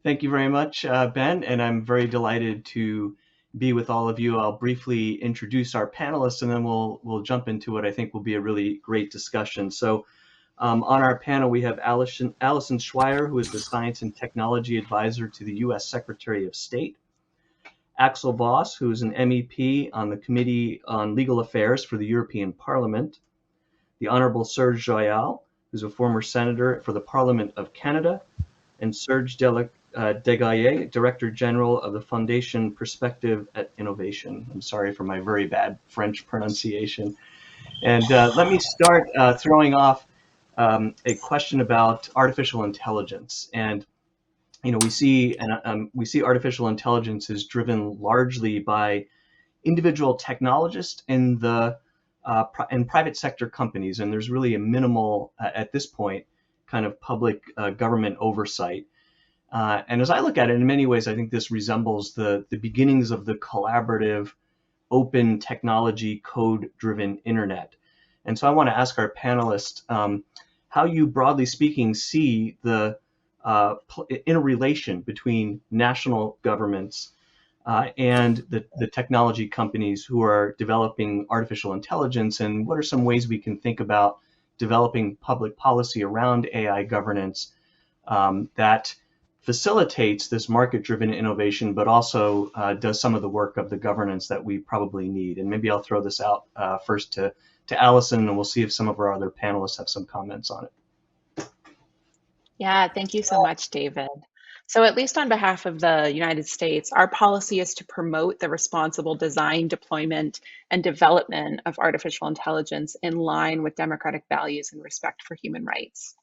Thank you very much, Ben, and I'm very delighted to be with all of you. I'll briefly introduce our panelists, and then we'll jump into what I think will be a really great discussion. So, on our panel, we have Allison Schwier, who is the Science and Technology Advisor to the U.S. Secretary of State. Axel Voss, who is an MEP on the Committee on Legal Affairs for the European Parliament. The Honourable Serge Joyal, who's a former senator for the Parliament of Canada. And Serge Degallaix, Director General of the Fondation Prospective at Innovation. I'm sorry for my very bad French pronunciation. And let me start throwing off a question about artificial intelligence. And we see artificial intelligence is driven largely by individual technologists in the and private sector companies, and there's really a minimal at this point kind of public government oversight. And as I look at it, in many ways, I think this resembles the beginnings of the collaborative, open technology, code-driven internet. And so I want to ask our panelists how you, broadly speaking, see the interrelation between national governments and the technology companies who are developing artificial intelligence, and what are some ways we can think about developing public policy around AI governance that facilitates this market-driven innovation, but also does some of the work of the governance that we probably need. And maybe I'll throw this out first to Allison, and we'll see if some of our other panelists have some comments on it. Yeah, thank you so much, David. So at least on behalf of the United States, our policy is to promote the responsible design, deployment, and development of artificial intelligence in line with democratic values and respect for human rights.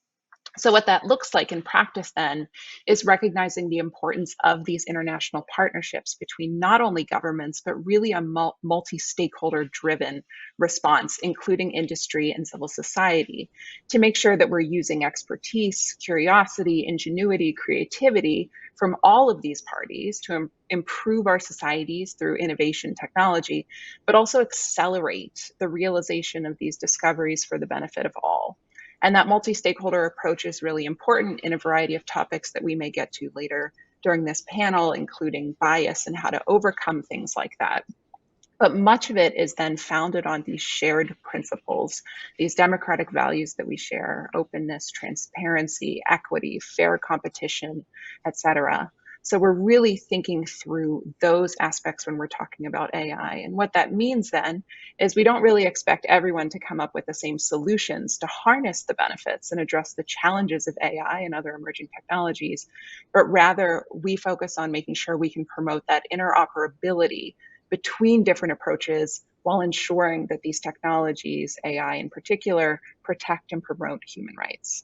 So what that looks like in practice then is recognizing the importance of these international partnerships between not only governments, but really a multi-stakeholder driven response, including industry and civil society, to make sure that we're using expertise, curiosity, ingenuity, creativity from all of these parties to improve our societies through innovation technology, but also accelerate the realization of these discoveries for the benefit of all. And that multi-stakeholder approach is really important in a variety of topics that we may get to later during this panel, including bias and how to overcome things like that. But much of it is then founded on these shared principles, these democratic values that we share: openness, transparency, equity, fair competition, etc. So we're really thinking through those aspects when we're talking about AI. And what that means then is we don't really expect everyone to come up with the same solutions to harness the benefits and address the challenges of AI and other emerging technologies, but rather we focus on making sure we can promote that interoperability between different approaches while ensuring that these technologies, AI in particular, protect and promote human rights.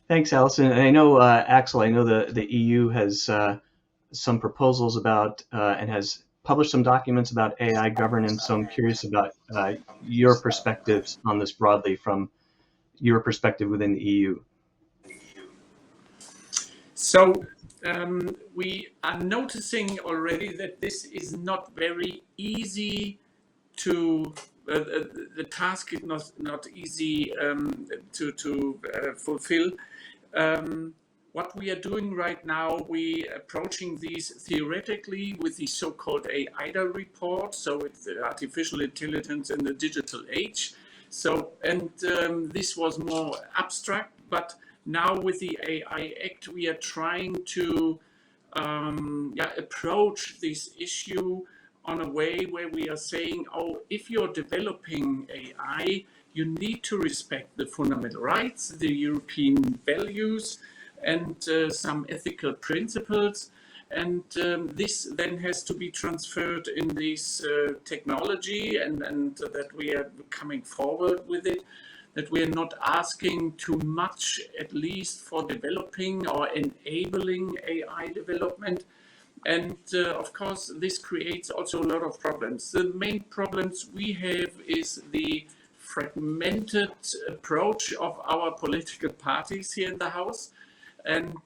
Thanks, Allison. And I know, Axel, I know the EU has some proposals about and has published some documents about AI governance. So I'm curious about your perspectives on this broadly from your perspective within the EU. So we are noticing already that this is not very easy to the task is not easy to fulfill. What we are doing right now, we approaching these theoretically with the so-called AIDA report. So it's artificial intelligence in the digital age. So, and this was more abstract, but now with the AI Act, we are trying to approach this issue on a way where we are saying, oh, if you're developing AI, you need to respect the fundamental rights, the European values, and some ethical principles. And this then has to be transferred in this technology, and that we are coming forward with it, that we are not asking too much, at least for developing or enabling AI development. And of course, this creates also a lot of problems. The main problems we have is the fragmented approach of our political parties here in the House. And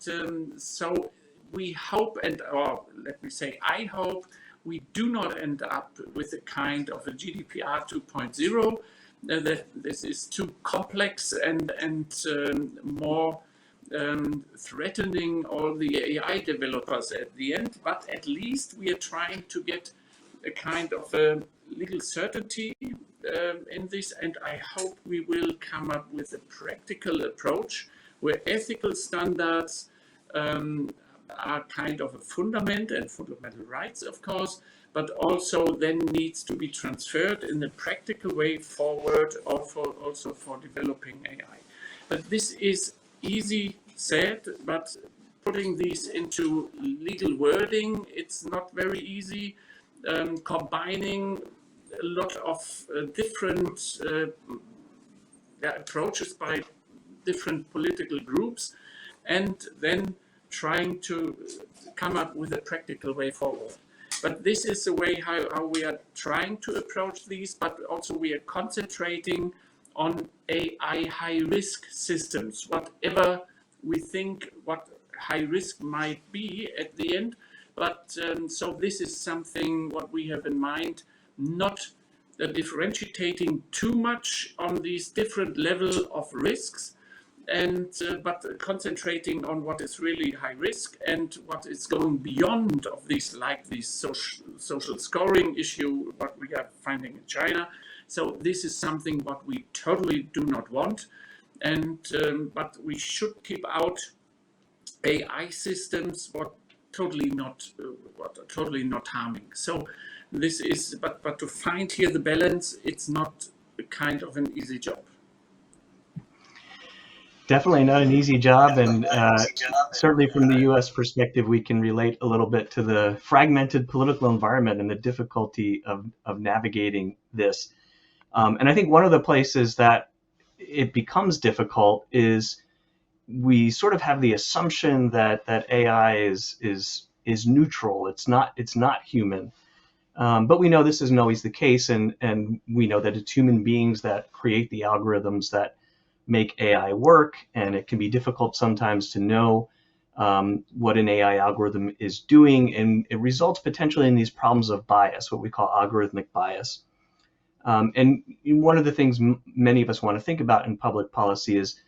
so we hope, or let me say, I hope, we do not end up with a kind of a GDPR 2.0. That this is too complex and more threatening all the AI developers at the end, but at least we are trying to get a kind of a legal certainty in this, and I hope we will come up with a practical approach where ethical standards are kind of a fundament and fundamental rights, of course, but also then needs to be transferred in a practical way forward, or also for developing AI. But this is easy said, but putting these into legal wording, it's not very easy. Combining a lot of different approaches by different political groups, and then trying to come up with a practical way forward. But this is the way how we are trying to approach these, but also we are concentrating on AI high-risk systems, whatever we think what high risk might be at the end. But so this is something what we have in mind, not differentiating too much on these different levels of risks, and but concentrating on what is really high risk and what is going beyond of these, like this social scoring issue, what we are finding in China. So this is something what we totally do not want, and but we should keep out AI systems what totally not harming. So this is, but to find here the balance, it's not a kind of an easy job. Definitely not an easy job, and certainly from the U.S. perspective, we can relate a little bit to the fragmented political environment and the difficulty of navigating this. And I think one of the places that it becomes difficult is we sort of have the assumption that AI is neutral. It's not human. But we know this isn't always the case, and we know that it's human beings that create the algorithms that make AI work, and it can be difficult sometimes to know what an AI algorithm is doing, and it results potentially in these problems of bias, what we call algorithmic bias. And one of the things many of us want to think about in public policy is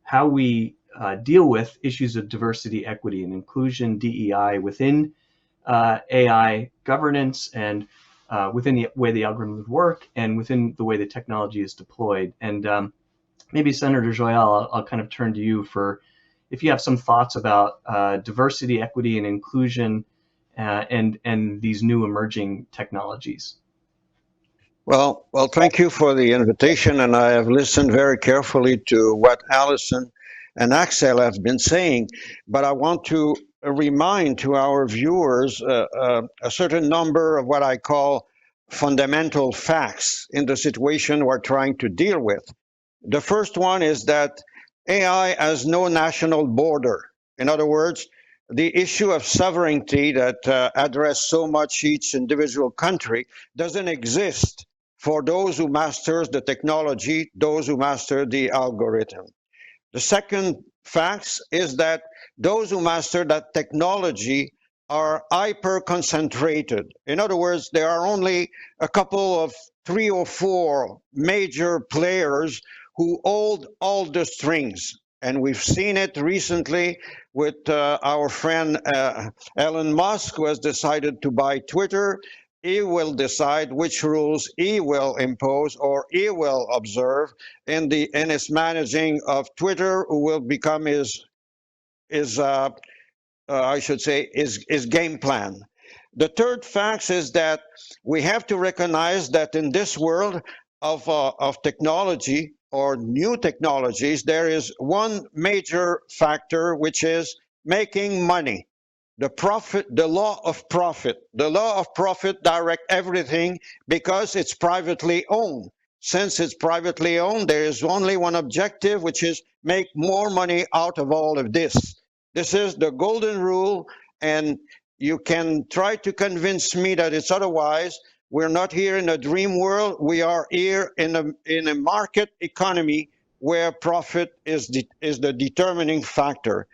how we deal with issues of diversity, equity, and inclusion, DEI, within AI governance, and within the way the algorithms work, and within the way the technology is deployed. And maybe Senator Joyal, I'll kind of turn to you for if you have some thoughts about diversity, equity, and inclusion, and these new emerging technologies. Well, thank you for the invitation, and I have listened very carefully to what Allison and Axel have been saying, but I want to remind to our viewers a certain number of what I call fundamental facts in the situation we're trying to deal with. The first one is that AI has no national border. In other words, the issue of sovereignty that address so much each individual country doesn't exist for those who masters the technology, those who master the algorithm. The second fact is that those who master that technology are hyper-concentrated. In other words, there are only a couple of 3 or 4 major players who hold all the strings. And we've seen it recently with our friend Elon Musk, who has decided to buy Twitter. He will decide which rules he will impose or he will observe in his managing of Twitter, who will become his game plan. The third fact is that we have to recognize that in this world of technology or new technologies, there is one major factor, which is making money. The law of profit. The law of profit direct everything because it's privately owned. Since it's privately owned, there is only one objective, which is make more money out of all of this. This is the golden rule, and you can try to convince me that it's otherwise. We're not here in a dream world. We are here in a market economy where profit is the determining factor.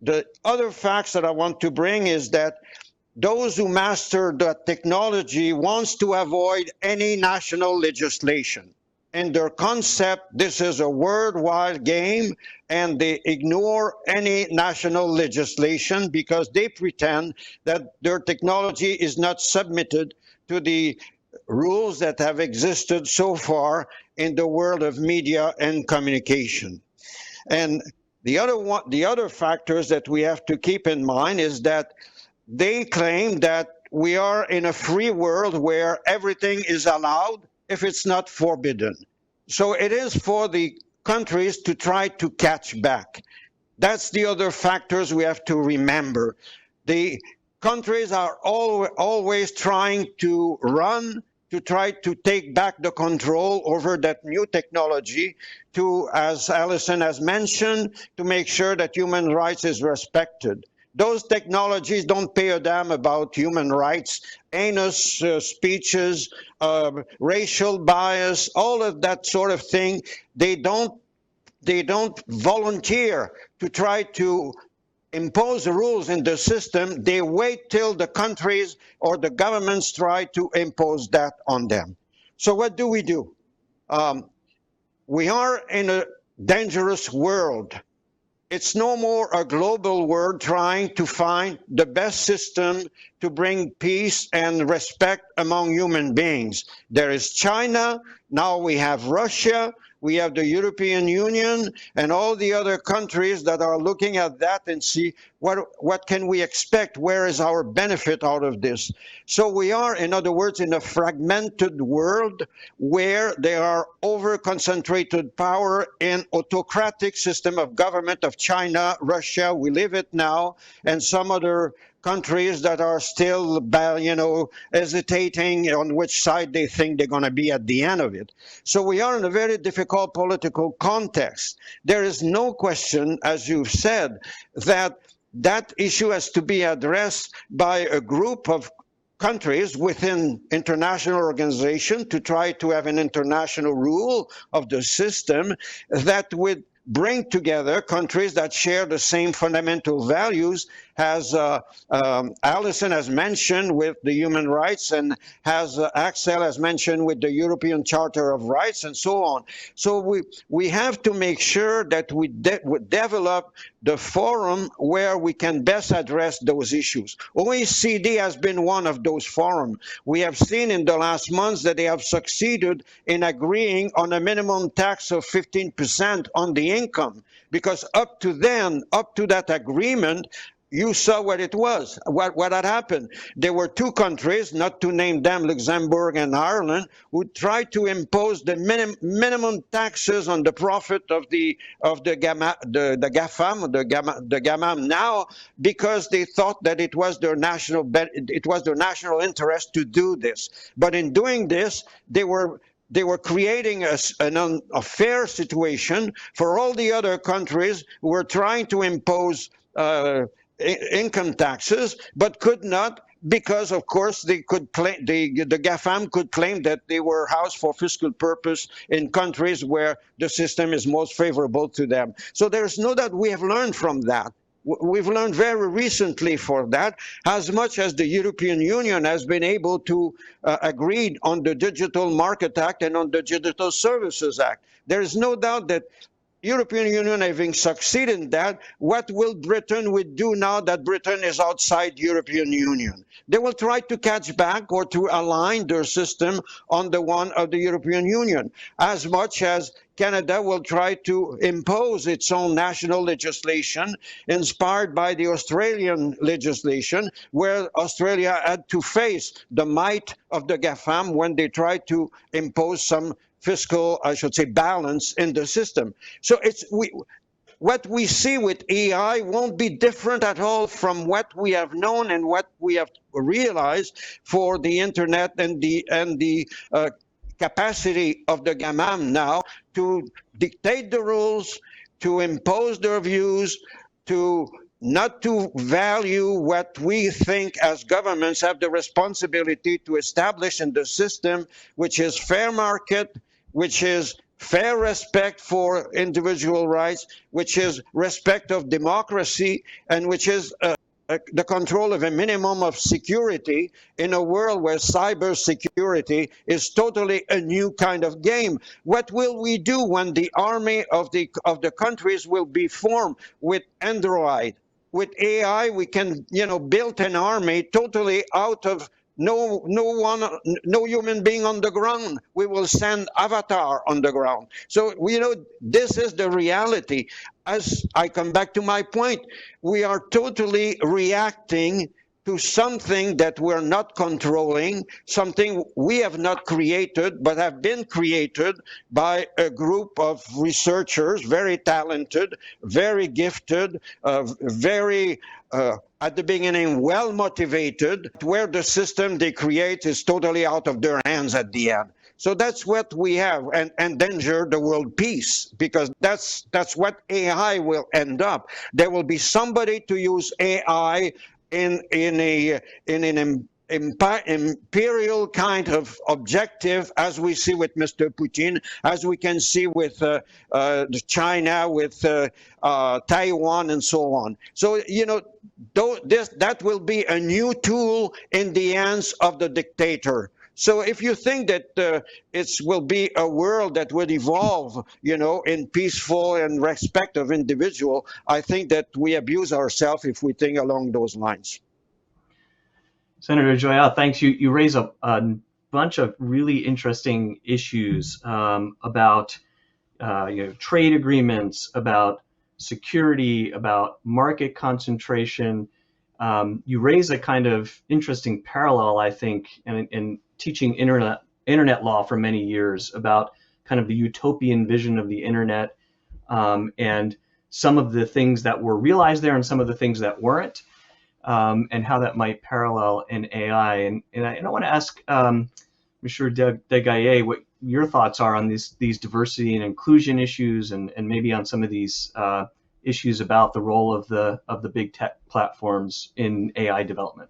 The other facts that I want to bring is that those who master the technology wants to avoid any national legislation. in their concept, this is a worldwide game, and they ignore any national legislation because they pretend that their technology is not submitted to the rules that have existed so far in the world of media and communication. And the other factors that we have to keep in mind is that they claim that we are in a free world where everything is allowed if it's not forbidden. So it is for the countries to try to catch back. That's the other factors we have to remember. The countries are always trying to try to take back the control over that new technology to, as Allison has mentioned, to make sure that human rights is respected. Those technologies don't pay a damn about human rights, heinous speeches, racial bias, all of that sort of thing. They don't volunteer to try to impose rules in the system. They wait till the countries or the governments try to impose that on them. So what do? We are in a dangerous world. It's no more a global world trying to find the best system to bring peace and respect among human beings. There is China, now we have Russia, we have the European Union and all the other countries that are looking at that and see what can we expect, where is our benefit out of this. So we are, in other words, in a fragmented world where there are over-concentrated power in autocratic system of government of China, Russia, we live it now, and some other countries that are still, hesitating on which side they think they're going to be at the end of it. So we are in a very difficult political context. There is no question, as you've said, that that issue has to be addressed by a group of countries within international organization to try to have an international rule of the system that would bring together countries that share the same fundamental values, as Allison has mentioned with the human rights, and as Axel has mentioned with the European Charter of Rights, and so on. So we have to make sure that we develop the forum where we can best address those issues. OECD has been one of those forums. We have seen in the last months that they have succeeded in agreeing on a minimum tax of 15% on the income, because up to that agreement, you saw what it was, what had happened. There were two countries, not to name them, Luxembourg and Ireland, who tried to impose the minimum taxes on the profit of the GAFAM now, because they thought that it was their national interest to do this. But in doing this, they were creating an unfair situation for all the other countries who were trying to impose income taxes, but could not, because of course they could claim, the GAFAM could claim that they were housed for fiscal purpose in countries where the system is most favorable to them. So there's no doubt we have learned from that. We've learned very recently for that, as much as the European Union has been able to agree on the Digital Market Act and on the Digital Services Act. There is no doubt that European Union having succeeded in that, what will Britain would do now that Britain is outside European Union? They will try to catch back or to align their system on the one of the European Union, as much as Canada will try to impose its own national legislation inspired by the Australian legislation, where Australia had to face the might of the GAFAM when they tried to impose some fiscal, I should say, balance in the system. So what we see with AI won't be different at all from what we have known and what we have realized for the internet and the capacity of the GAFAM now to dictate the rules, to impose their views, to not to value what we think as governments have the responsibility to establish in the system, which is fair market, which is fair respect for individual rights, which is respect of democracy, and which is the control of a minimum of security in a world where cyber security is totally a new kind of game. What will we do when the army of the countries will be formed with Android? With AI, we can, build an army totally out of no human being on the ground. We will send avatar on the ground. So, this is the reality. As I come back to my point, we are totally reacting to something that we're not controlling, something we have not created, but have been created by a group of researchers, very talented, very gifted, very, at the beginning, well motivated, where the system they create is totally out of their hands at the end. So that's what we have, and endanger the world peace, because that's what AI will end up. There will be somebody to use AI in an imperial kind of objective, as we see with Mr. Putin, as we can see with China, with Taiwan, and so on. So, that will be a new tool in the hands of the dictator. So if you think that it will be a world that will evolve, in peaceful and respect of individual, I think that we abuse ourselves if we think along those lines. Senator Joyal, thanks. You raise a bunch of really interesting issues about trade agreements, about security, about market concentration. You raise a kind of interesting parallel, I think, in teaching internet law for many years about kind of the utopian vision of the internet, and some of the things that were realized there and some of the things that weren't, and how that might parallel in AI. And I want to ask Monsieur Degallaix what your thoughts are on these diversity and inclusion issues, and maybe on some of these issues about the role of the big tech platforms in AI development.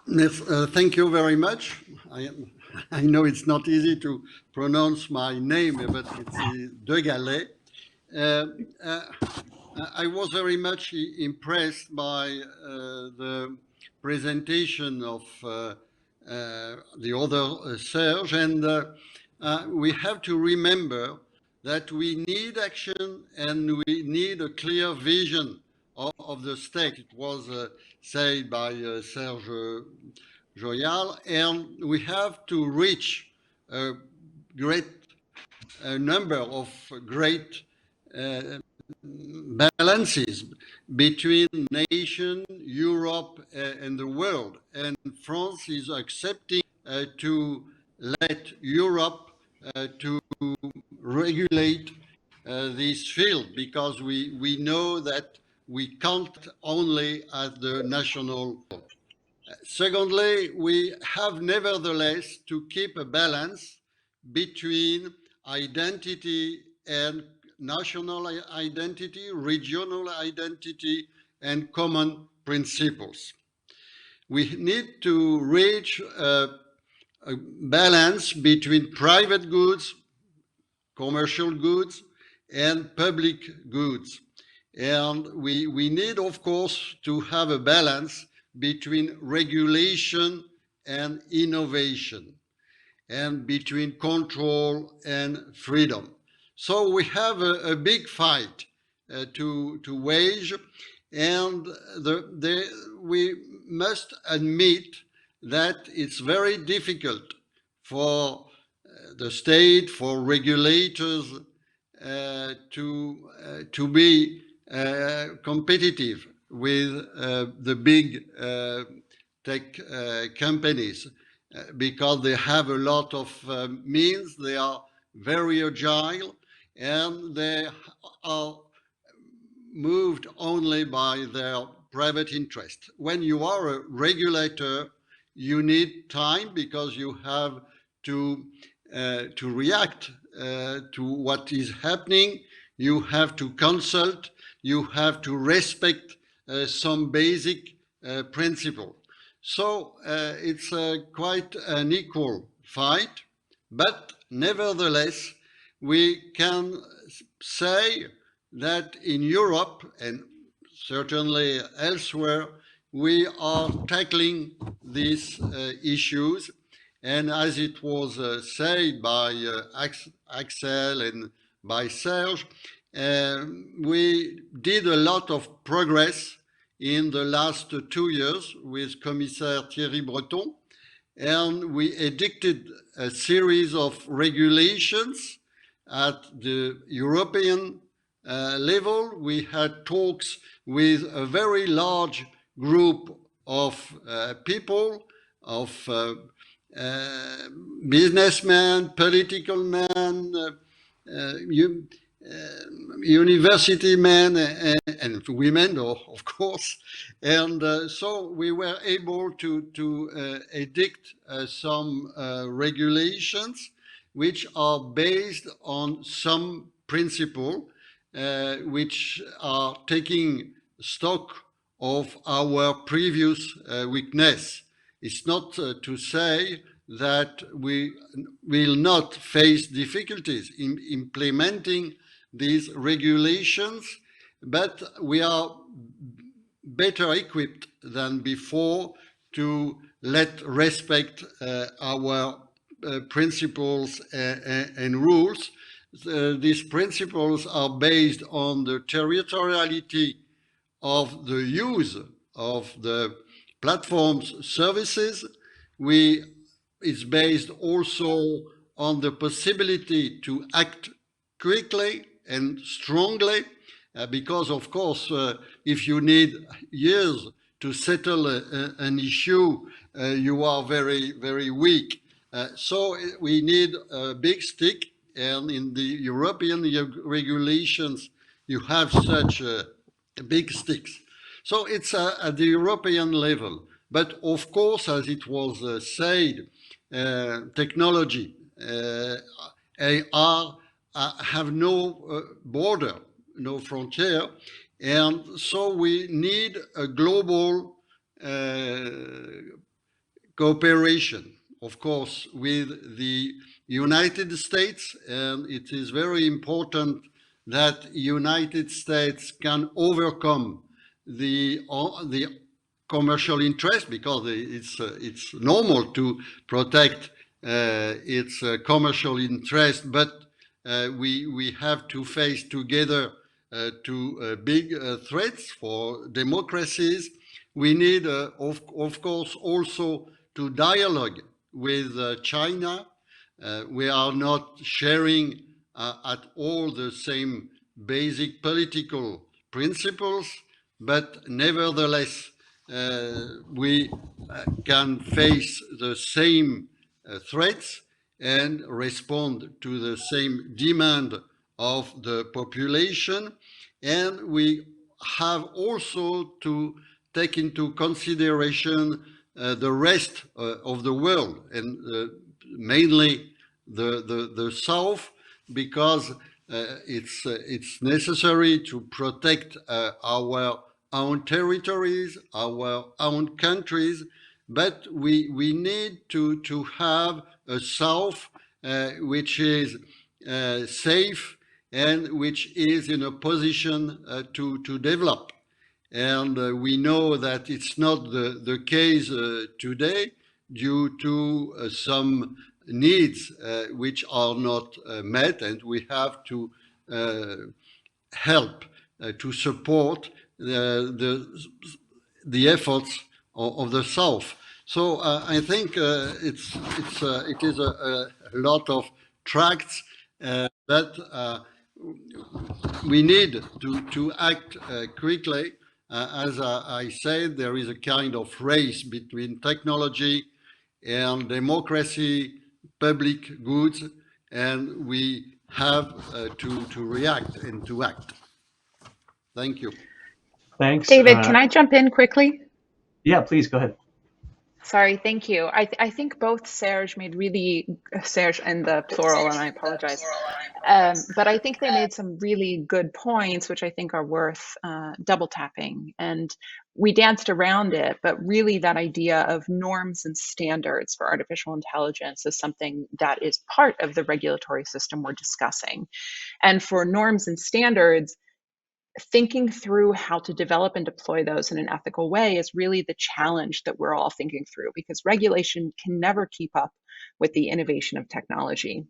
Yes, thank you very much. I know it's not easy to pronounce my name, but it's Degallaix. I was very much impressed by the presentation of the other Serge, and we have to remember that we need action and we need a clear vision of the state. It was said by Serge Joyal, and we have to reach a great number of great balances between nation, Europe, and the world. And France is accepting to let Europe to regulate this field, because we know that we can't only at the national level. Secondly, we have nevertheless to keep a balance between identity and national identity, regional identity, and common principles. We need to reach a balance between private goods, commercial goods, and public goods. And we need, of course, to have a balance between regulation and innovation, and between control and freedom. So we have a big fight to wage, and we must admit that it's very difficult for the state, for regulators to be competitive with the big tech companies, because they have a lot of means, they are very agile, and they are moved only by their private interest. When you are a regulator, you need time, because you have to react to what is happening. You have to consult, you have to respect some basic principle. So it's quite an equal fight, but nevertheless, we can say that in Europe, and certainly elsewhere, we are tackling these issues. And as it was said by Axel and by Serge, we did a lot of progress in the last 2 years with Commissaire Thierry Breton, and we edicted a series of regulations at the European level. We had talks with a very large group of people, of businessmen, political men, university men and women, of course. And so we were able to edict some regulations which are based on some principle, which are taking stock of our previous weakness. It's not to say that we will not face difficulties in implementing these regulations, but we are better equipped than before to respect our principles and rules. These principles are based on the territoriality of the use of the platform's services. It's based also on the possibility to act quickly and strongly, because of course, if you need years to settle an issue, you are very, very weak. So we need a big stick, and in the European regulations, you have such big sticks. So it's at the European level. But of course, as it was said, technology, AR, have no border, no frontier. And so we need a global cooperation, of course, with the United States. And it is very important that United States can overcome the commercial interest, because it's normal to protect its commercial interest, but we have to face together two big threats for democracies. We need, of course, also to dialogue with China. We are not sharing at all the same basic political principles, but nevertheless, we can face the same threats and respond to the same demand of the population. And we have also to take into consideration the rest of the world, and mainly the South, because it's necessary to protect our own territories, our own countries, but we need to have a South which is safe and which is in a position to develop. And we know that it's not the case today, due to some needs which are not met, and we have to help to support the efforts of the South. So I think it is a lot of tracts, but we need to act quickly. As I said, there is a kind of race between technology and democracy, public goods, and we have to react and to act. Thank you. Thanks. David, can I jump in quickly? Yeah, please go ahead. Sorry, thank you. I think both Serge and the plural, and I apologize, but I think they made some really good points, which I think are worth double tapping. And we danced around it, but really that idea of norms and standards for artificial intelligence is something that is part of the regulatory system we're discussing. And for norms and standards, thinking through how to develop and deploy those in an ethical way is really the challenge that we're all thinking through, because regulation can never keep up with the innovation of technology.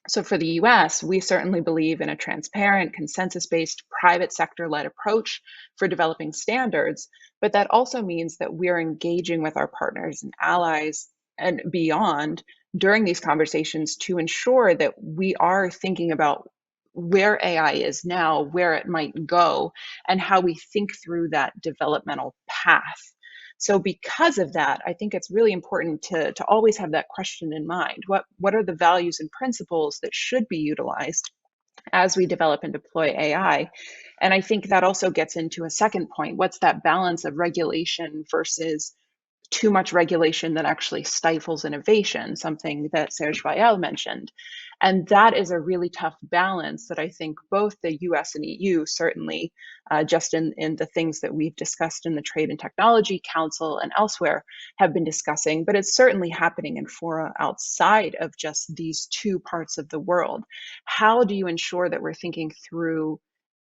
So for the US, we certainly believe in a transparent, consensus-based, private sector-led approach for developing standards, but that also means that we're engaging with our partners and allies and beyond during these conversations to ensure that we are thinking about where AI is now, where it might go, and how we think through that developmental path. So because of that, I think it's really important to always have that question in mind. What are the values and principles that should be utilized as we develop and deploy AI? And I think that also gets into a second point. What's that balance of regulation versus too much regulation that actually stifles innovation, something that Serge Joyal mentioned. And that is a really tough balance that I think both the US and EU, certainly just in the things that we've discussed in the Trade and Technology Council and elsewhere, have been discussing, but it's certainly happening in fora outside of just these two parts of the world. How do you ensure that we're thinking through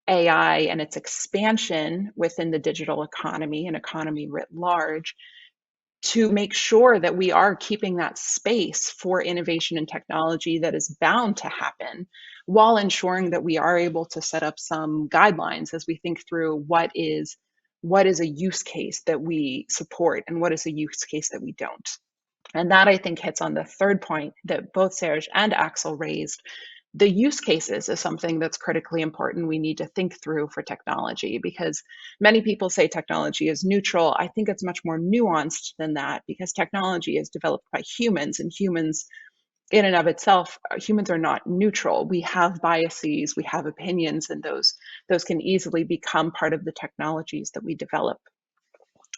AI and its expansion within the digital economy and economy writ large, to make sure that we are keeping that space for innovation and technology that is bound to happen, while ensuring that we are able to set up some guidelines as we think through what is a use case that we support and what is a use case that we don't. And that, I think, hits on the third point that both Serge and Axel raised. The use cases is something that's critically important we need to think through for technology, because many people say technology is neutral. I think it's much more nuanced than that, because technology is developed by humans, and humans in and of itself, humans are not neutral. We have biases, we have opinions, and those can easily become part of the technologies that we develop.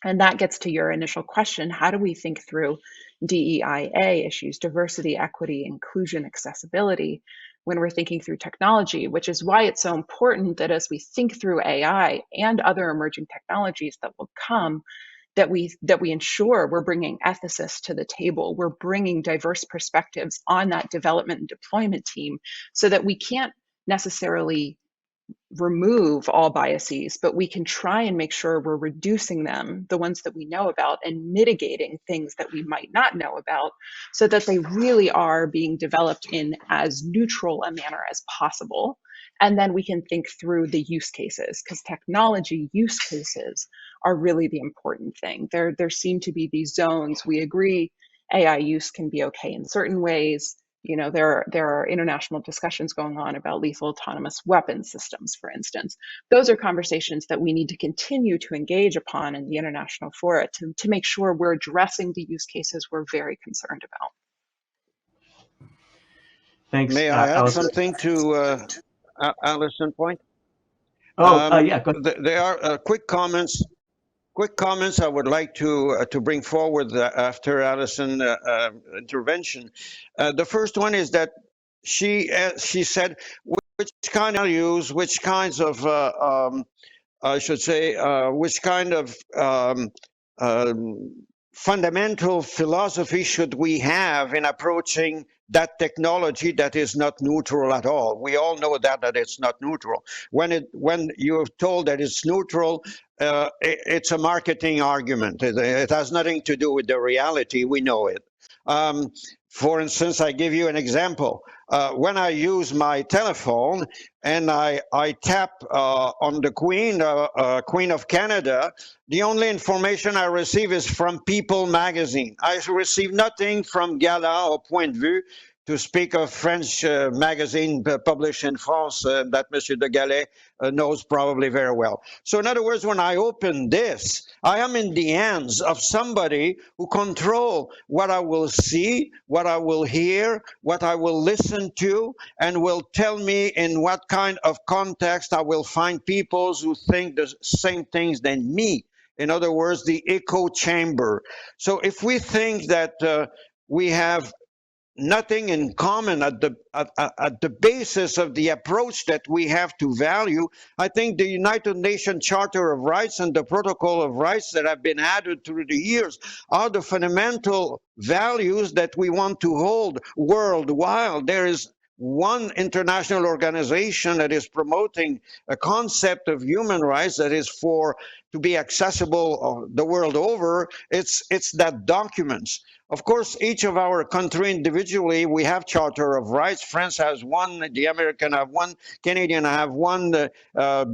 And that gets to your initial question. How do we think through DEIA issues, diversity, equity, inclusion, accessibility, when we're thinking through technology, which is why it's so important that as we think through AI and other emerging technologies that will come, that we ensure we're bringing ethicists to the table, we're bringing diverse perspectives on that development and deployment team, so that we can't necessarily remove all biases, but we can try and make sure we're reducing them, the ones that we know about, and mitigating things that we might not know about, so that they really are being developed in as neutral a manner as possible. And then we can think through the use cases, because technology use cases are really the important thing. There seem to be these zones. We agree AI use can be okay in certain ways. You know, there are international discussions going on about lethal autonomous weapon systems, for instance. Those are conversations that we need to continue to engage upon in the international fora to make sure we're addressing the use cases we're very concerned about. Thanks, May I add Allison. something to Allison's point? Yeah, go ahead. There are quick comments. Quick comments I would like to bring forward after Allison's intervention. The first one is that she said which kind of values, which kinds of I should say which kind of fundamental philosophy should we have in approaching that technology that is not neutral at all. We all know that it's not neutral. When you're told that it's neutral, it's a marketing argument. It has nothing to do with the reality. We know it. For instance, I give you an example. When I use my telephone and I tap on the Queen of Canada, the only information I receive is from People magazine. I receive nothing from Gala or Point de Vue, to speak of French magazine published in France that Monsieur Degallaix knows probably very well. So in other words, when I open this, I am in the hands of somebody who control what I will see, what I will hear, what I will listen to, and will tell me in what kind of context I will find people who think the same things than me. In other words, the echo chamber. So if we think that we have nothing in common at the basis of the approach that we have to value, I think the United Nations Charter of Rights and the Protocol of Rights that have been added through the years are the fundamental values that we want to hold worldwide. one international organization that is promoting a concept of human rights that is to be accessible the world over, it's that documents. Of course, each of our country individually, we have Charter of Rights. France has one, the American have one, Canadian have one,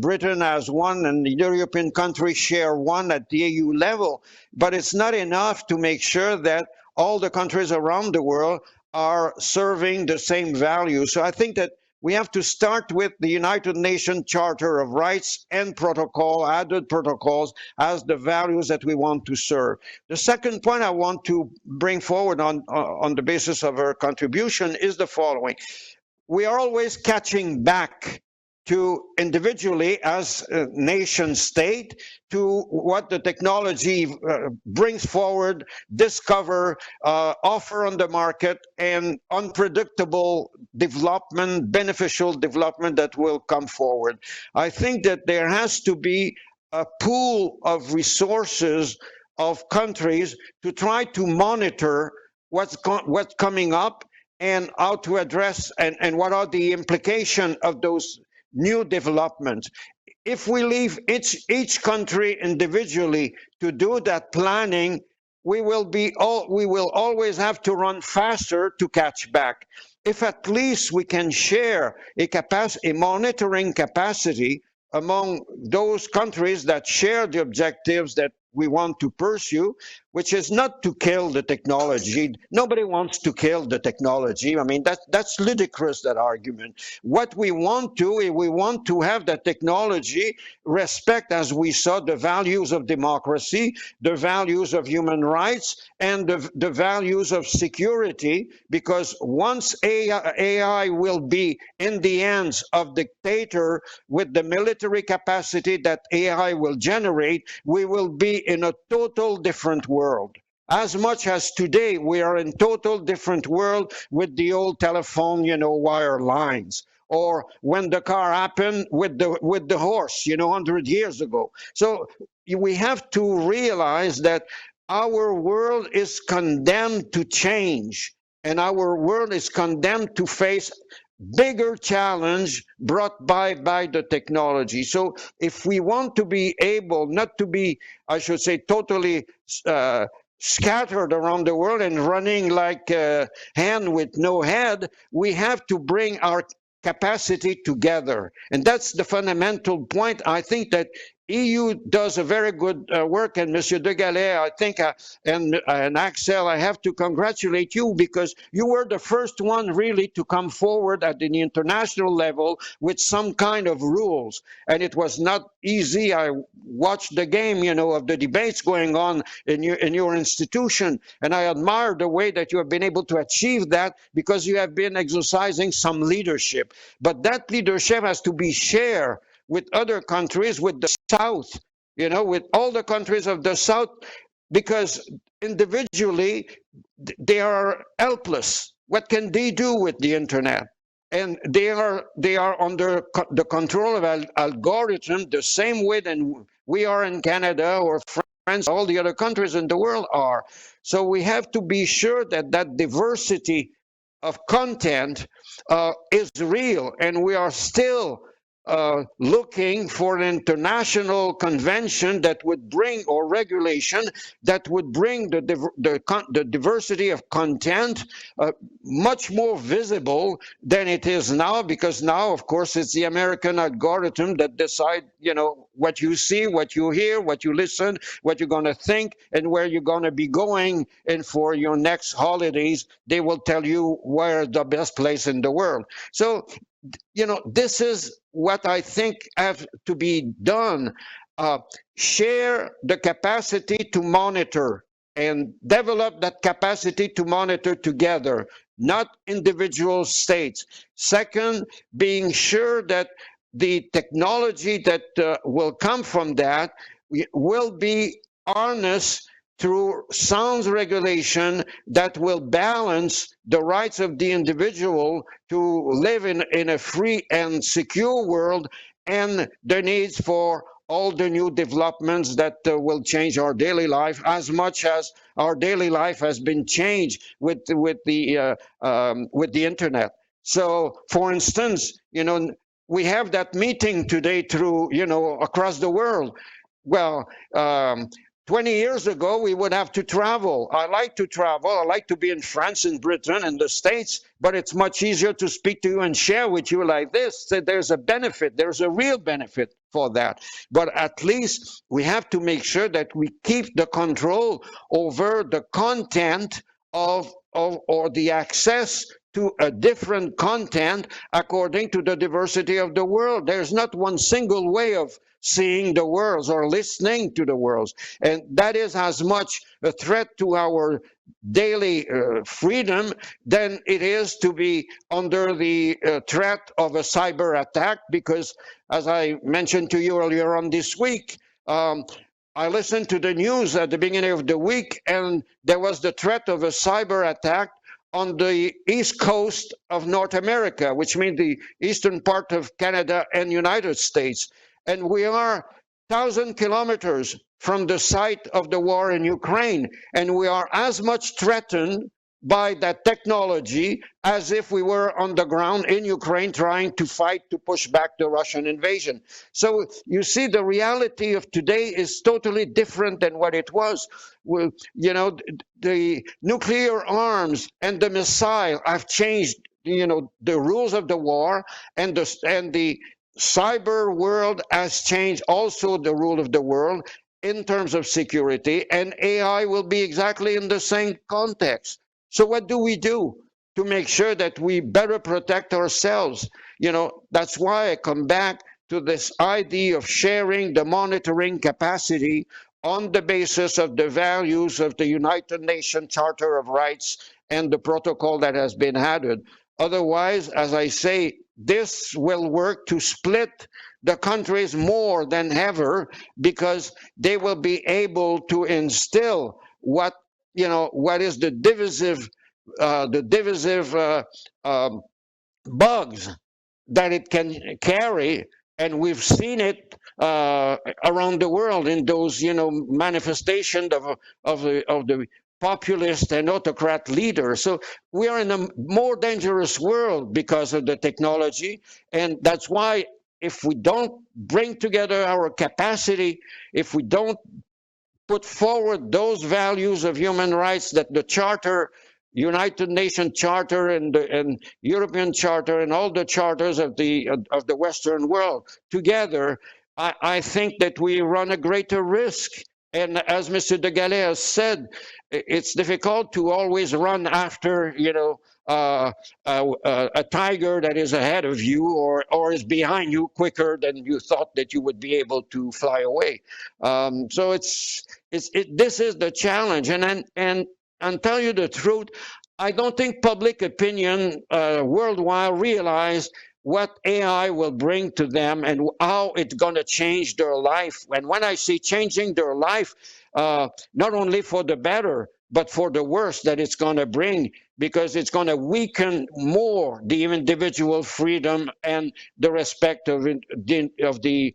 Britain has one, and the European countries share one at the EU level. But it's not enough to make sure that all the countries around the world are serving the same values. So I think that we have to start with the United Nations Charter of Rights and protocol, added protocols, as the values that we want to serve. The second point I want to bring forward on the basis of our contribution is the following. We are always catching back to individually as a nation state to what the technology brings forward, discover, offer on the market, and unpredictable development, beneficial development that will come forward. I think that there has to be a pool of resources of countries to try to monitor what's coming up and how to address and what are the implications of those new developments. If we leave each country individually to do that planning, we will always have to run faster to catch back. If at least we can share a monitoring capacity among those countries that share the objectives that we want to pursue, which is not to kill the technology. Nobody wants to kill the technology. I mean, that's ludicrous, that argument. What we want to have that technology respect, as we saw, the values of democracy, the values of human rights, and the values of security, because once AI will be in the hands of dictator with the military capacity that AI will generate, we will be in a total different world. As much as today we are in total different world with the old telephone, wire lines, or when the car happened with the horse, 100 years ago. So we have to realize that our world is condemned to change, and our world is condemned to face bigger challenge brought by the technology. So if we want to be able not to be, I should say, totally scattered around the world and running like a hen with no head, we have to bring our capacity together. And that's the fundamental point. I think that EU does a very good work, and Monsieur Degallaix, I think, and Axel, I have to congratulate you, because you were the first one really to come forward at the international level with some kind of rules. And it was not easy. I watched the game, of the debates going on in your institution, and I admire the way that you have been able to achieve that, because you have been exercising some leadership. But that leadership has to be shared with other countries, with the South, with all the countries of the South, because individually they are helpless. What can they do with the internet? And they are under the control of algorithms the same way than we are in Canada or France, all the other countries in the world are. So we have to be sure that that diversity of content is real, and we are still looking for an international convention that would bring, or regulation that would bring the diversity of content much more visible than it is now, because now, of course, it's the American algorithm that decide, what you see, what you hear, what you listen, what you're going to think, and where you're going to be going. And for your next holidays, they will tell you where the best place in the world. So this is what I think have to be done. Share the capacity to monitor and develop that capacity to monitor together, not individual states. Second, being sure that the technology that will come from that will be harnessed through sound regulation that will balance the rights of the individual to live in a free and secure world, and the needs for all the new developments that will change our daily life, as much as our daily life has been changed with the internet. So, for instance, we have that meeting today through, across the world. Well, 20 years ago, we would have to travel. I like to travel. I like to be in France, in Britain, in the States, but it's much easier to speak to you and share with you like this. So there's a benefit. There's a real benefit for that. But at least we have to make sure that we keep the control over the content or the access to a different content according to the diversity of the world. There's not one single way of seeing the worlds or listening to the worlds. And that is as much a threat to our daily freedom than it is to be under the threat of a cyber attack, because as I mentioned to you earlier on this week, I listened to the news at the beginning of the week, and there was the threat of a cyber attack on the east coast of North America, which means the eastern part of Canada and United States. And we are 1,000 kilometers from the site of the war in Ukraine, and we are as much threatened by that technology as if we were on the ground in Ukraine trying to fight to push back the Russian invasion. So you see, the reality of today is totally different than what it was. Well, the nuclear arms and the missile have changed, the rules of the war, and the cyber world has changed also the rule of the world in terms of security, and AI will be exactly in the same context. So what do we do to make sure that we better protect ourselves? That's why I come back to this idea of sharing the monitoring capacity on the basis of the values of the United Nations Charter of Rights and the protocol that has been added. Otherwise, as I say, this will work to split the countries more than ever, because they will be able to instill what is the divisive bugs that it can carry. And we've seen it around the world in those manifestations of the populist and autocrat leaders. So we are in a more dangerous world because of the technology, and that's why if we don't bring together our capacity, if we don't put forward those values of human rights that the Charter, United Nations Charter, and European Charter, and all the charters of the Western world together, I think that we run a greater risk. And as Mr. Degallaix has said, it's difficult to always run after, a tiger that is ahead of you or is behind you quicker than you thought that you would be able to fly away. So this is the challenge. And tell you the truth, I don't think public opinion worldwide realize what AI will bring to them and how it's going to change their life. And when I say changing their life, not only for the better, but for the worse that it's going to bring, because it's going to weaken more the individual freedom and the respect of the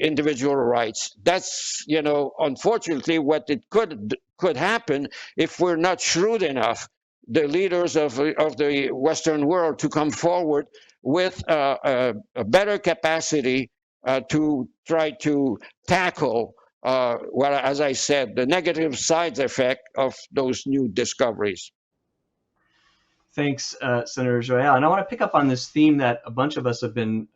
individual rights. That's, unfortunately, what it could happen if we're not shrewd enough, the leaders of the Western world, to come forward with a better capacity to try to tackle, as I said, the negative side effect of those new discoveries. Thanks, Senator Joyal. And I want to pick up on this theme that a bunch of us have been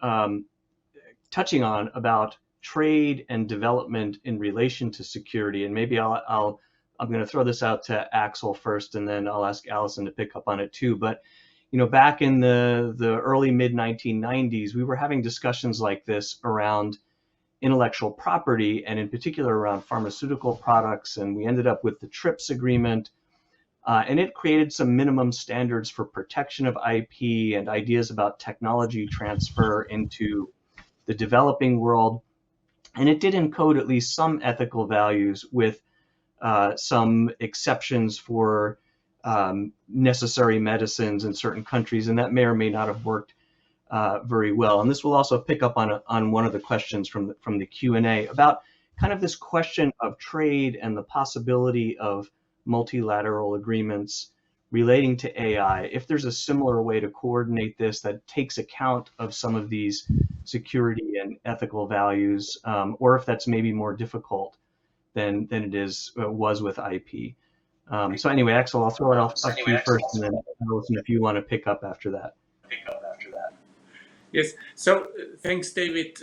touching on about trade and development in relation to security. And maybe I'm going to throw this out to Axel first, and then I'll ask Allison to pick up on it too. But back in the early mid-1990s, we were having discussions like this around intellectual property, and in particular around pharmaceutical products. And we ended up with the TRIPS agreement, and it created some minimum standards for protection of IP and ideas about technology transfer into the developing world. And it did encode at least some ethical values with some exceptions for necessary medicines in certain countries, and that may or may not have worked very well. And this will also pick up on one of the questions from the Q&A about kind of this question of trade and the possibility of multilateral agreements relating to AI, if there's a similar way to coordinate this that takes account of some of these security and ethical values, or if that's maybe more difficult than it was with IP. So anyway, Axel, I'll throw it up to you first, and then Allison, if you want to pick up after that. Yes, so thanks, David.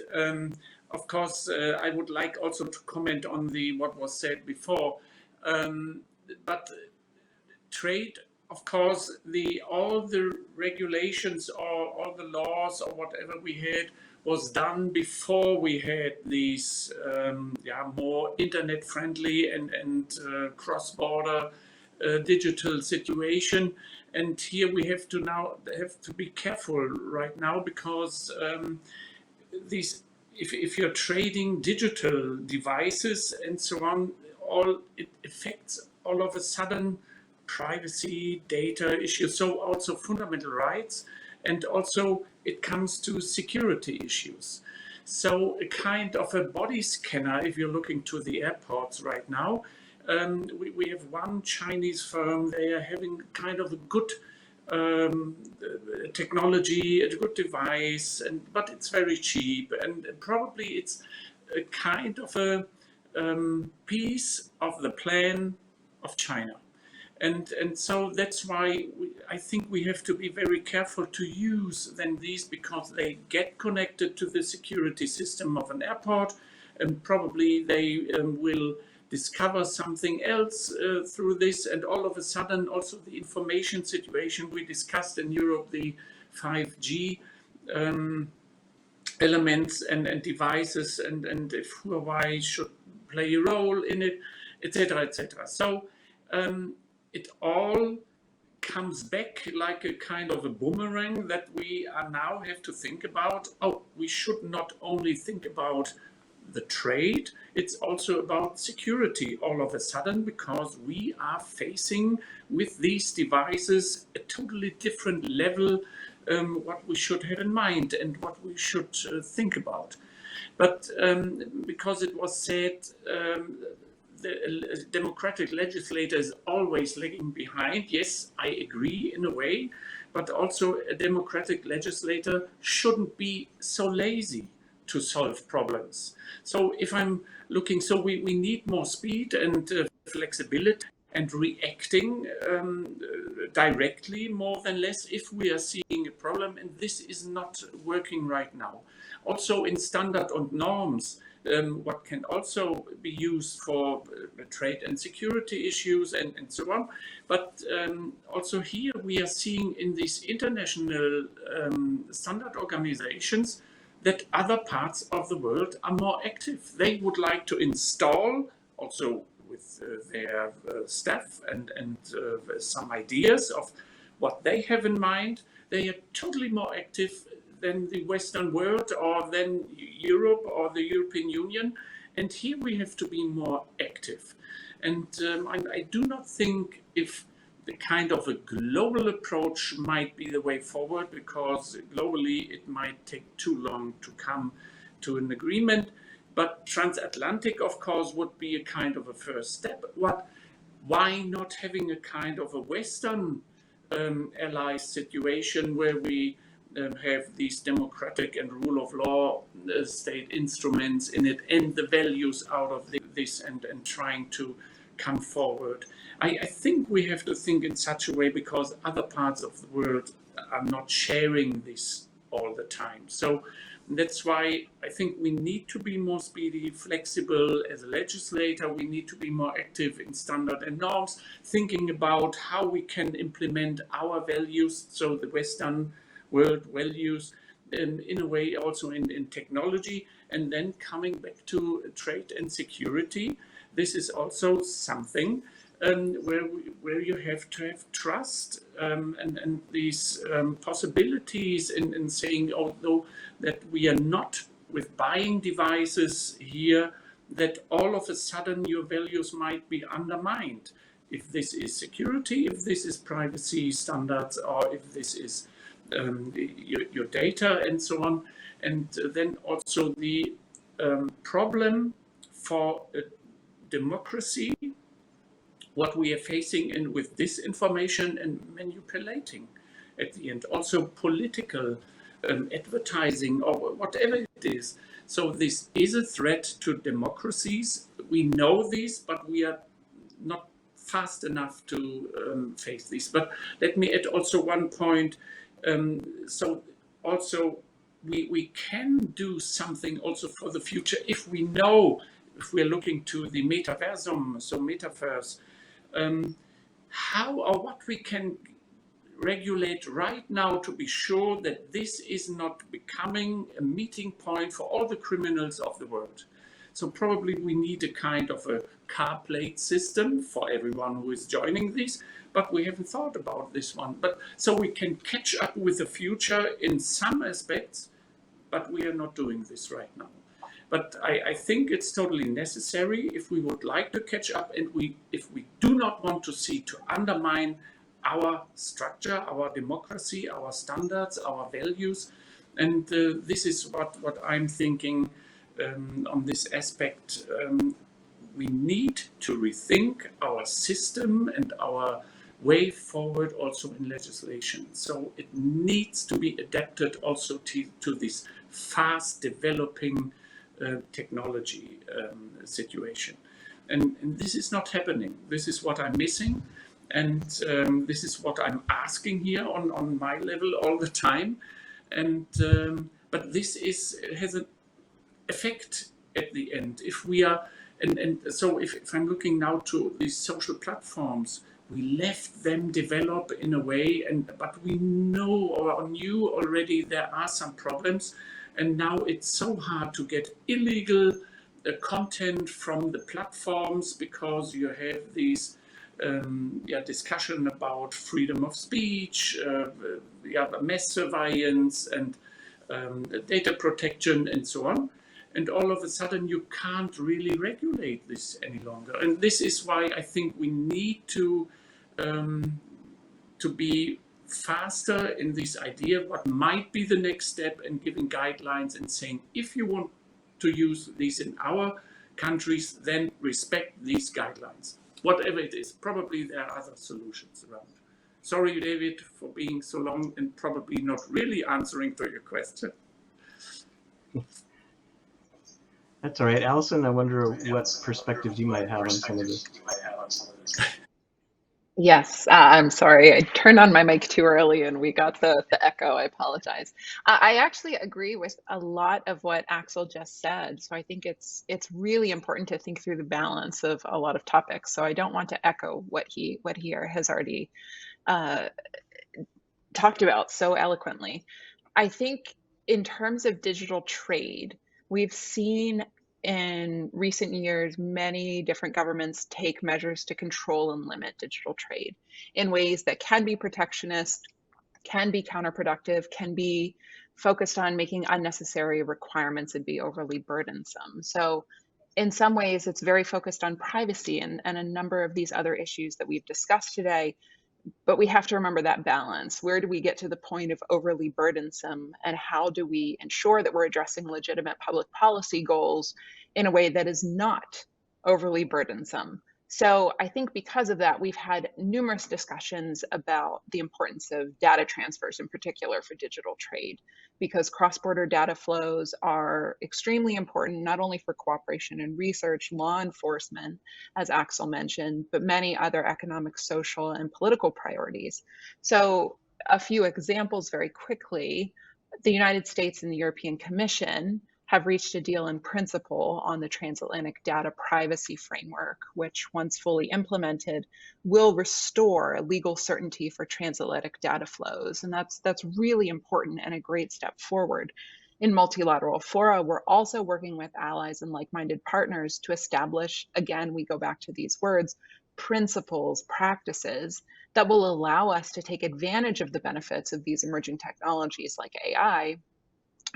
Of course, I would like also to comment on what was said before, but trade, of course, all the regulations or all the laws or whatever we had was done before we had these more internet friendly and cross-border digital situation. And here we have to be careful right now, because if you're trading digital devices and so on, it affects all of a sudden privacy, data issues, so also fundamental rights, and also it comes to security issues. So a kind of a body scanner, if you're looking to the airports right now, we have one Chinese firm, they are having kind of a good technology, a good device, but it's very cheap, and probably it's a kind of a piece of the plan of China. And so that's why I think we have to be very careful to use then these, because they get connected to the security system of an airport, and probably they will discover something else through this, and all of a sudden also the information situation we discussed in Europe, the 5G elements and devices, and if Huawei should play a role in it, etc., etc. So it all comes back like a kind of a boomerang that we now have to think about. Oh, we should not only think about the trade, it's also about security all of a sudden, because we are facing with these devices a totally different level what we should have in mind and what we should think about. But because it was said the democratic legislator is always lagging behind. Yes, I agree in a way, but also a democratic legislator shouldn't be so lazy to solve problems. So if I'm looking, so we need more speed and flexibility and reacting directly more than less if we are seeing a problem, and this is not working right now. Also in standard and norms, what can also be used for trade and security issues and so on. But also here we are seeing in these international standard organizations that other parts of the world are more active. They would like to install, also with their staff and some ideas of what they have in mind. They are totally more active than the Western world or than Europe or the European Union. And here we have to be more active. And I do not think if the kind of a global approach might be the way forward, because globally it might take too long to come to an agreement. But transatlantic, of course, would be a kind of a first step. Why not having a kind of a Western ally situation where we have these democratic and rule of law state instruments in it, and the values out of this, and trying to come forward. I think we have to think in such a way, because other parts of the world are not sharing this all the time. So that's why I think we need to be more speedy, flexible as a legislator. We need to be more active in standard and norms, thinking about how we can implement our values, so the Western world values, in a way also in technology, and then coming back to trade and security. This is also something where you have to have trust and these possibilities in saying, although that we are not with buying devices here, that all of a sudden your values might be undermined. If this is security, if this is privacy standards, or if this is your data and so on. And then also the problem for democracy what we are facing in with disinformation and manipulating at the end. Also political advertising or whatever it is. So this is a threat to democracies. We know this, but we are not fast enough to face this. But let me add also one point. So also we can do something also for the future if we know, if we're looking to the metaversum, so metaverse, how or what we can regulate right now to be sure that this is not becoming a meeting point for all the criminals of the world. So probably we need a kind of a car plate system for everyone who is joining this, but we haven't thought about this one. But so we can catch up with the future in some aspects, but we are not doing this right now. But I think it's totally necessary if we would like to catch up, and if we do not want to see to undermine our structure, our democracy, our standards, our values. And this is what I'm thinking on this aspect. We need to rethink our system and our way forward also in legislation. So it needs to be adapted also to this fast developing technology situation. And this is not happening. This is what I'm missing. And this is what I'm asking here on my level all the time. And but this has an effect at the end. If we are, and so if I'm looking now to these social platforms, we left them develop in a way, but we know or knew already there are some problems, and now it's so hard to get illegal content from the platforms because you have these discussion about freedom of speech, mass surveillance, and data protection, and so on. And all of a sudden, you can't really regulate this any longer. And this is why I think we need to be faster in this idea. What might be the next step, and giving guidelines and saying, if you want to use these in our countries, then respect these guidelines. Whatever it is, probably there are other solutions around. Sorry, David, for being so long and probably not really answering to your question. That's all right. Allison, I wonder what perspectives you might have on some of this. Yes, I'm sorry. I turned on my mic too early and we got the echo. I apologize. I actually agree with a lot of what Axel just said. So I think it's really important to think through the balance of a lot of topics. So I don't want to echo what he has already talked about so eloquently. I think in terms of digital trade, we've seen in recent years, many different governments take measures to control and limit digital trade in ways that can be protectionist, can be counterproductive, can be focused on making unnecessary requirements and be overly burdensome. So in some ways, it's very focused on privacy and a number of these other issues that we've discussed today. But we have to remember that balance. Where do we get to the point of overly burdensome, and how do we ensure that we're addressing legitimate public policy goals in a way that is not overly burdensome? So I think because of that, we've had numerous discussions about the importance of data transfers, in particular for digital trade, because cross-border data flows are extremely important, not only for cooperation and research, law enforcement, as Axel mentioned, but many other economic, social, and political priorities. So a few examples very quickly. The United States and the European Commission have reached a deal in principle on the transatlantic data privacy framework, which, once fully implemented, will restore legal certainty for transatlantic data flows. And that's really important and a great step forward. In multilateral fora, we're also working with allies and like-minded partners to establish, again, we go back to these words, principles, practices that will allow us to take advantage of the benefits of these emerging technologies like AI,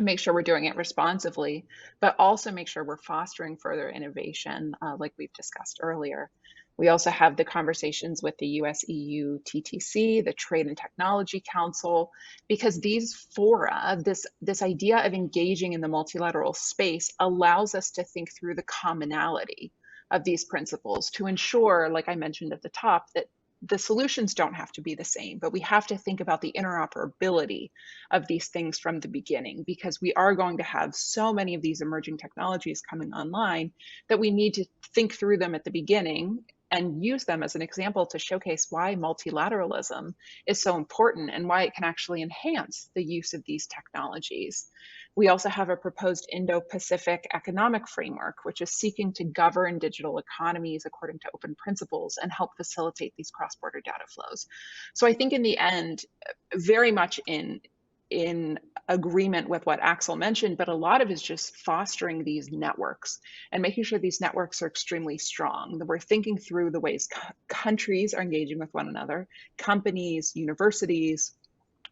make sure we're doing it responsibly, but also make sure we're fostering further innovation, like we've discussed earlier. We also have the conversations with the US-EU TTC, the Trade and Technology Council, because these fora, this idea of engaging in the multilateral space allows us to think through the commonality of these principles to ensure, like I mentioned at the top, that the solutions don't have to be the same, but we have to think about the interoperability of these things from the beginning, because we are going to have so many of these emerging technologies coming online that we need to think through them at the beginning and use them as an example to showcase why multilateralism is so important and why it can actually enhance the use of these technologies. We also have a proposed Indo-Pacific economic framework, which is seeking to govern digital economies according to open principles and help facilitate these cross-border data flows. So I think in the end, very much in agreement with what Axel mentioned, but a lot of it is just fostering these networks and making sure these networks are extremely strong, that we're thinking through the ways countries are engaging with one another, companies, universities.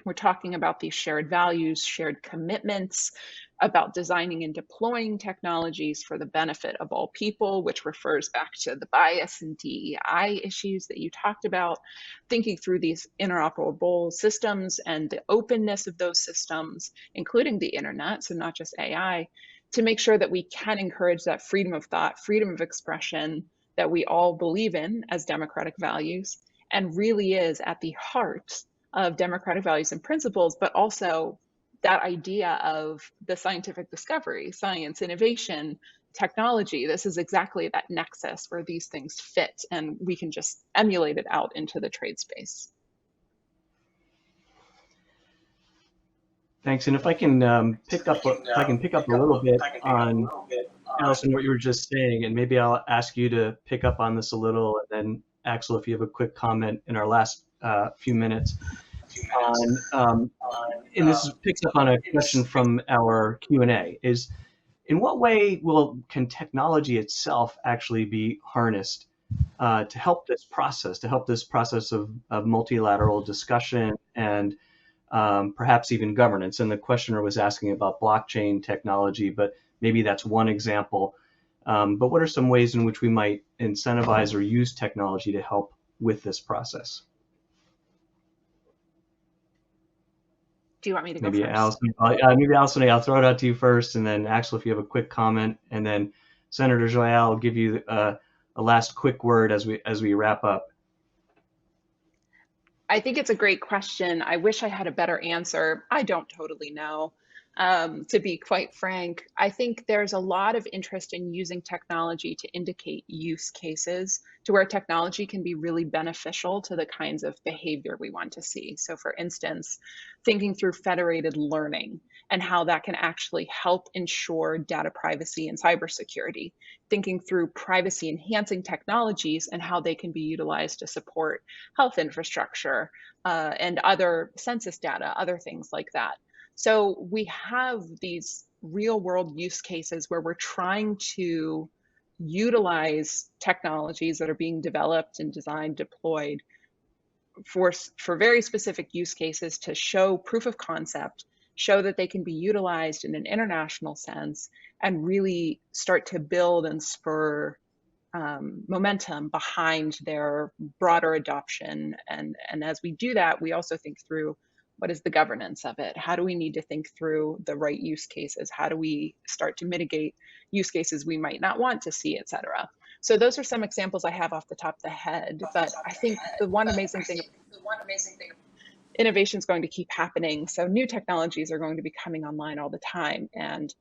We're talking about these shared values, shared commitments, about designing and deploying technologies for the benefit of all people, which refers back to the bias and DEI issues that you talked about, thinking through these interoperable systems and the openness of those systems, including the internet, so not just AI, to make sure that we can encourage that freedom of thought, freedom of expression that we all believe in as democratic values, and really is at the heart of democratic values and principles, but also that idea of the scientific discovery, science, innovation, technology. This is exactly that nexus where these things fit, and we can just emulate it out into the trade space. Thanks. And if I can pick up a little bit on Allison, what you were just saying, and maybe I'll ask you to pick up on this a little, and then Axel, if you have a quick comment in our last few minutes. And this picks up on a question from our Q&A, is in what way can technology itself actually be harnessed to help this process of multilateral discussion and perhaps even governance? And the questioner was asking about blockchain technology, but maybe that's one example. But what are some ways in which we might incentivize or use technology to help with this process? Do you want me to go maybe first? Allison, maybe Allison, I'll throw it out to you first, and then Axel, if you have a quick comment, and then Senator Joyal, I'll give you a last quick word as we wrap up. I think it's a great question. I wish I had a better answer. I don't totally know. To be quite frank, I think there's a lot of interest in using technology to indicate use cases to where technology can be really beneficial to the kinds of behavior we want to see. So for instance, thinking through federated learning and how that can actually help ensure data privacy and cybersecurity, thinking through privacy enhancing technologies and how they can be utilized to support health infrastructure and other census data, other things like that. So we have these real world use cases where we're trying to utilize technologies that are being developed and designed, deployed for very specific use cases to show proof of concept, show that they can be utilized in an international sense, and really start to build and spur momentum behind their broader adoption. And as we do that, we also think through, what is the governance of it? How do we need to think through the right use cases? How do we start to mitigate use cases we might not want to see, et cetera? So those are some examples I have off the top of the head. But I think the one amazing thing, innovation is going to keep happening. So new technologies are going to be coming online all the time. And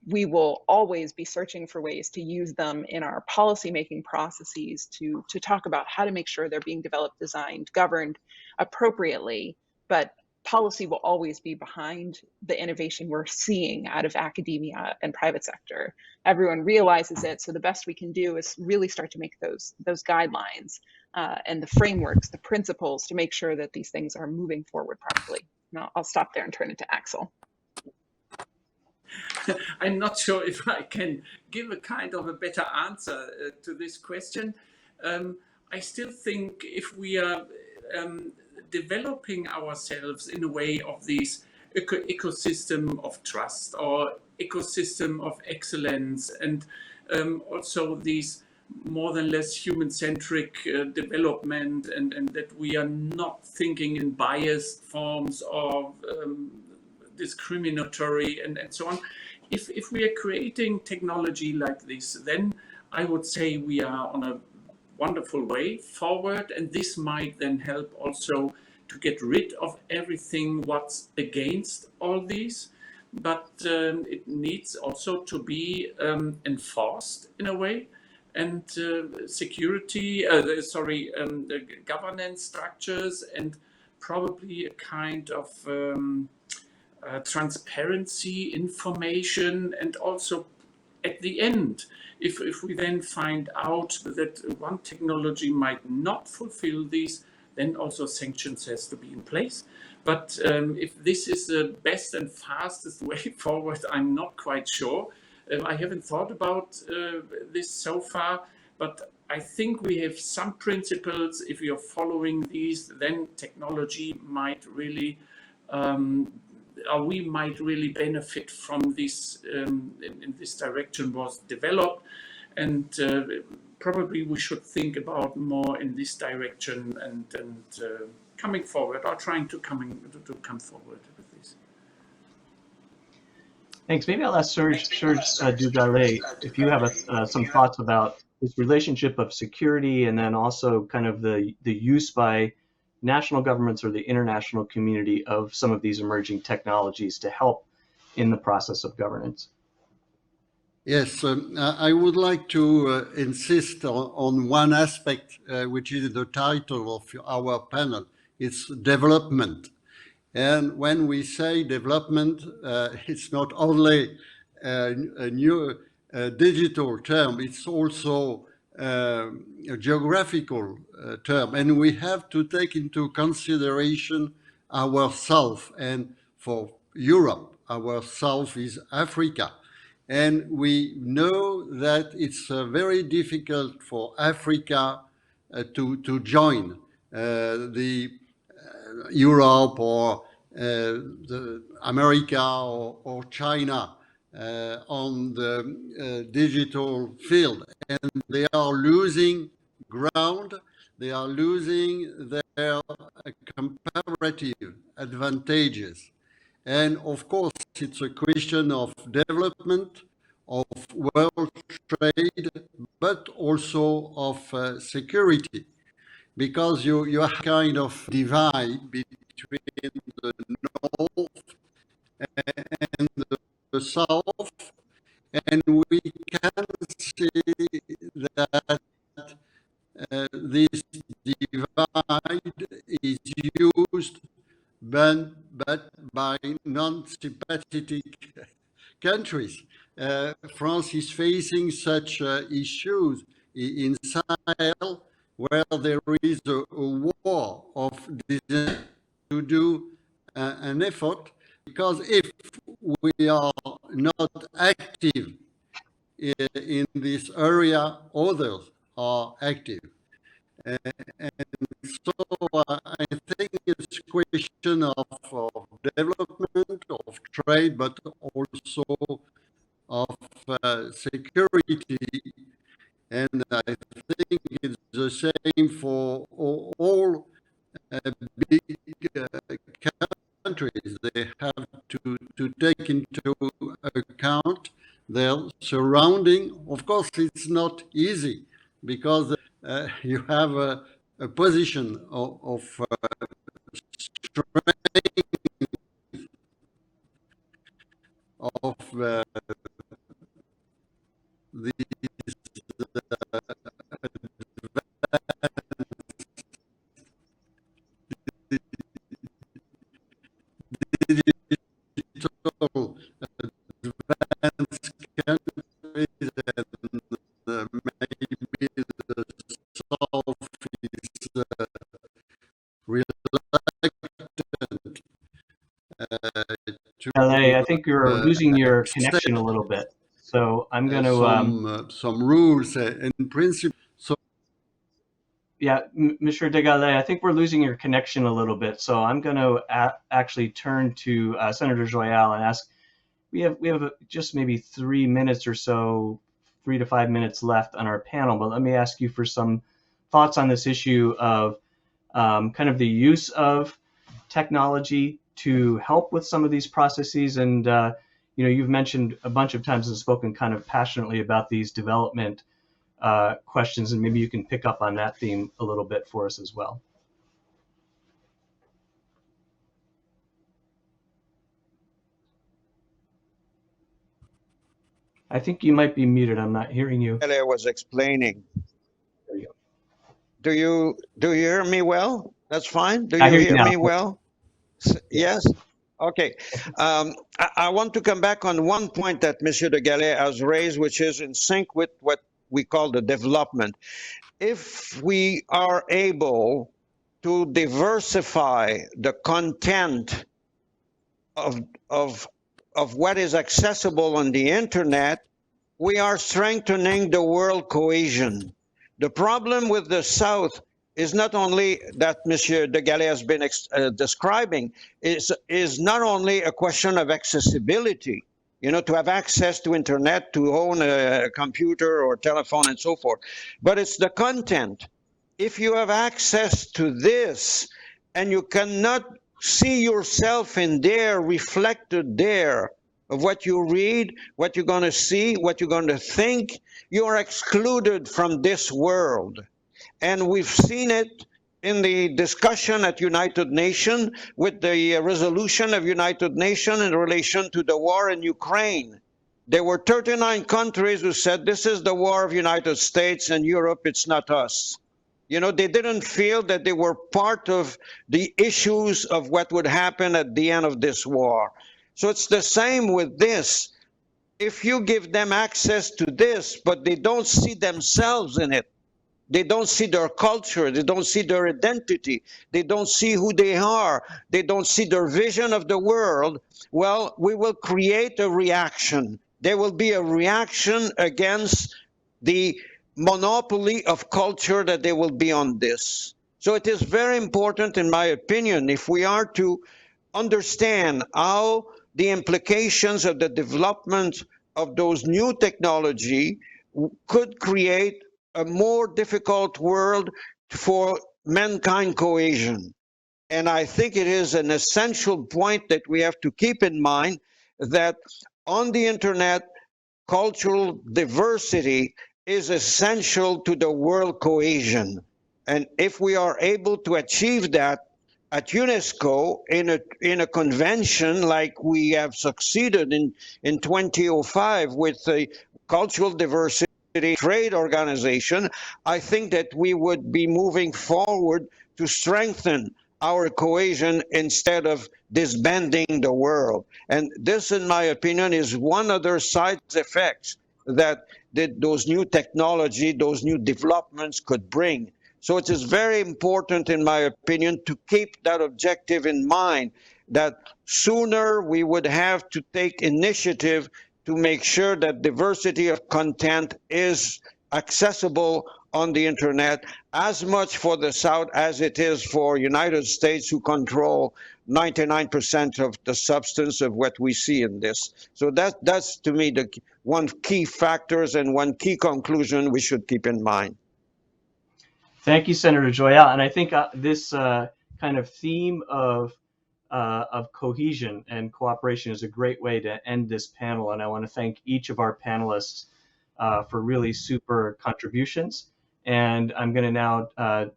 we will always be searching for ways to use them in our policymaking processes to talk about how to make sure they're being developed, designed, governed appropriately. But policy will always be behind the innovation we're seeing out of academia and private sector. Everyone realizes it, so the best we can do is really start to make those guidelines and the frameworks, the principles to make sure that these things are moving forward properly. Now I'll stop there and turn it to Axel. I'm not sure if I can give a kind of a better answer to this question. I still think if we are developing ourselves in a way of this ecosystem of trust or ecosystem of excellence, and also these more than less human-centric development, and that we are not thinking in biased forms or discriminatory and so on. If we are creating technology like this, then I would say we are on a wonderful way forward, and this might then help also to get rid of everything what's against all these. But it needs also to be enforced in a way, and security, the governance structures, and probably a kind of transparency, information, and also at the end, if we then find out that one technology might not fulfill these, then also sanctions has to be in place. But if this is the best and fastest way forward, I'm not quite sure. I haven't thought about this so far, but I think we have some principles. If we are following these, then technology might really or we might really benefit from this in this direction was developed, and probably we should think about more in this direction and coming forward or trying to come forward with this. Thanks. Maybe I'll ask Serge Degallaix if you have some thoughts about this relationship of security and then also kind of the use by national governments or the international community of some of these emerging technologies to help in the process of governance. Yes, I would like to insist on one aspect, which is the title of our panel. It's development. And when we say development, it's not only a new digital term, it's also a geographical term. And we have to take into consideration our south. And for Europe, our south is Africa. And we know that it's very difficult for Africa to join the Europe or the America or China on the digital field, and they are losing ground. They are losing their comparative advantages, and of course, it's a question of development, of world trade, but also of security. Because you have kind of divide between the north and the south, and we can see that this divide is used but by non-sympathetic countries. France is facing such issues in Sahel, where there is a war of desire to do an effort, because if we are not active in this area, others are active. And so I think it's a question of development, of trade, but also of security. And I think it's the same for all big countries. They have to take into account their surrounding. Of course, it's not easy because you have a position of strength of these digital advanced countries, and maybe the South is reluctant to I think you're losing your connection a little bit. So I'm going to some rules and principles. So yeah, Mr. Degallaix, I think we're losing your connection a little bit. So I'm going to actually turn to Senator Joyal and ask. We have just maybe 3 minutes or so, 3 to 5 minutes left on our panel. But let me ask you for some thoughts on this issue of kind of the use of technology to help with some of these processes. And you've mentioned a bunch of times and spoken kind of passionately about these development questions, and maybe you can pick up on that theme a little bit for us as well. I think you might be muted. I'm not hearing you. I was explaining. There you go. Do you hear me well? That's fine. Do I you hear you hear now. me well? Yes. Yes? Okay. I want to come back on one point that Monsieur Degallaix has raised, which is in sync with what we call the development. If we are able to diversify the content of, of, of what is accessible on the internet, we are strengthening the world cohesion. The problem with the South is not only that Monsieur Degallaix has been describing, is not only a question of accessibility, you know, to have access to internet, to own a computer or telephone and so forth, but it's the content. If you have access to this and you cannot see yourself in there, reflected there, of what you read, what you're going to see, what you're going to think, you're excluded from this world. And we've seen it in the discussion at United Nations with the resolution of United Nations in relation to the war in Ukraine. There were 39 countries who said, this is the war of United States and Europe, it's not us. You know, they didn't feel that they were part of the issues of what would happen at the end of this war. So it's the same with this. If you give them access to this, but they don't see themselves in it, they don't see their culture, they don't see their identity, they don't see who they are, they don't see their vision of the world, well, we will create a reaction. There will be a reaction against the monopoly of culture that there will be on this. So it is very important, in my opinion, if we are to understand how the implications of the development of those new technology could create a more difficult world for mankind cohesion. And I think it is an essential point that we have to keep in mind that on the internet, cultural diversity is essential to the world cohesion. And if we are able to achieve that at UNESCO in a convention like we have succeeded in 2005 with the Cultural Diversity Trade Organization, I think that we would be moving forward to strengthen our cohesion instead of disbanding the world. And this, in my opinion, is one other side effects that those new technology, those new developments could bring. So it is very important, in my opinion, to keep that objective in mind, that sooner we would have to take initiative to make sure that diversity of content is accessible on the internet, as much for the South as it is for United States, who control 99% of the substance of what we see in this. So that's to me the one key factors and one key conclusion we should keep in mind. Thank you, Senator Joyal. And I think this kind of theme of cohesion and cooperation is a great way to end this panel. And I want to thank each of our panelists for really super contributions. And I'm going to now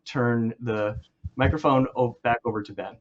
turn the microphone back over to Ben.